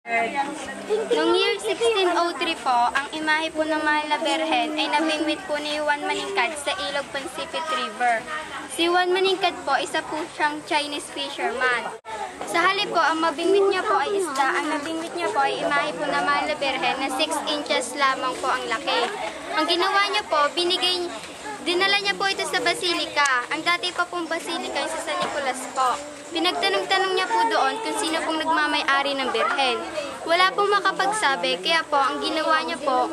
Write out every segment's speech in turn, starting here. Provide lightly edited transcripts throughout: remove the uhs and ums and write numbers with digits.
Noong year 1603 po, ang imahe po ng Mahal na Birhen ay nabingwit po ni Juan Maningkad sa ilog Pacific River. Si Juan Maningkad po, isa po siyang Chinese fisherman. Sa halip po, ang mabingwit niya po ay isda. Ang nabingwit niya po ay imahe po ng Mahal na Birhen na 6 inches lamang po ang laki. Ang ginawa niya po, dinala niya po ito sa Basilika. Ang dati pa pong Basilika ay sa San Nicolas po. Pinagtanong-tanong niya po doon kung sino pong nagmamay-ari ng Birhen. Wala pong makapagsabi, kaya po ang ginawa niya po,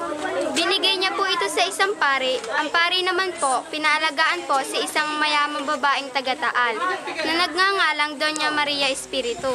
binigay niya po ito sa isang pari. Ang pari naman po, pinaalagaan po si isang mayamang babaeng taga-Taal na nagngangalang Doña Maria Espiritu.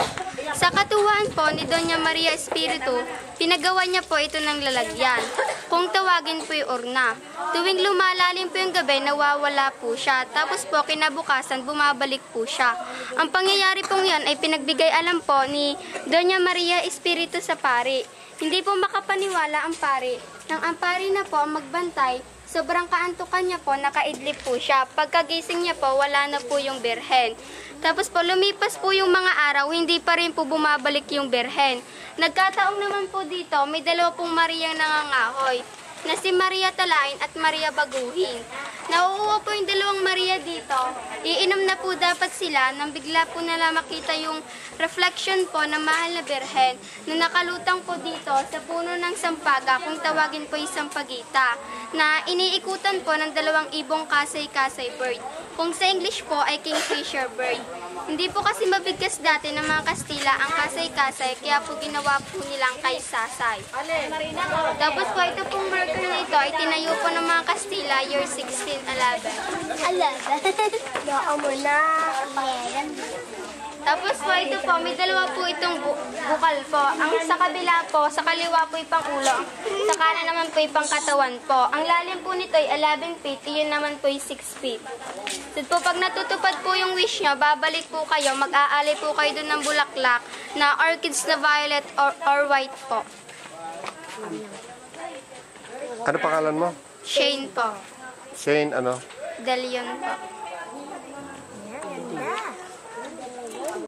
Sa katuwaan po ni Doña Maria Espiritu, pinagawa niya po ito ng lalagyan. Kung tawagin po yung urna. Tuwing lumalalim po yung gabi, nawawala po siya. Tapos po, kinabukasan, bumabalik po siya. Ang pangyayari pong yan ay pinagbigay alam po ni Doña Maria Espiritu sa pari. Hindi po makapaniwala ang pari. Nang ang pari na po ang magbantay, sobrang kaantukan niya po, nakaidlip po siya. Pagkagising niya po, wala na po yung Birhen. Tapos po, lumipas po yung mga araw, hindi pa rin po bumabalik yung Birhen. Nagkataong naman po dito, may dalawa pong Maria nangangahoy, na si Maria Talain at Maria Baguhin. Nauuwa po yung dalawang Maria dito. Iinom na po dapat sila nang bigla po nila makita yung reflection po ng Mahal na Birhen na nakalutang po dito sa puno ng sampaga, kung tawagin po yung sampagita, na iniikutan po ng dalawang ibong kasay-kasay bird. Kung sa English po ay kingfisher bird. Hindi po kasi mabigkas dati ng mga Kastila ang kasay-kasay, kaya po ginawa po nilang kaysasay. Tapos po ito pong marker na ito ay tinayo po ng mga Kastila year 1611. Tapos po ito po, may dalawa po itong bukal po. Ang sa kabila po, sa kaliwa po ipang ulo. Sa kanan naman po ipang katawan po. Ang lalim po nito ay 11 feet, yun naman po ay 6 feet. So po, pag natutupad po yung wish nyo, babalik po kayo, mag-aalay po kayo doon ng bulaklak na orchids na violet or white po. Ano pangalan mo? Shane po. Shane ano? De Leon po.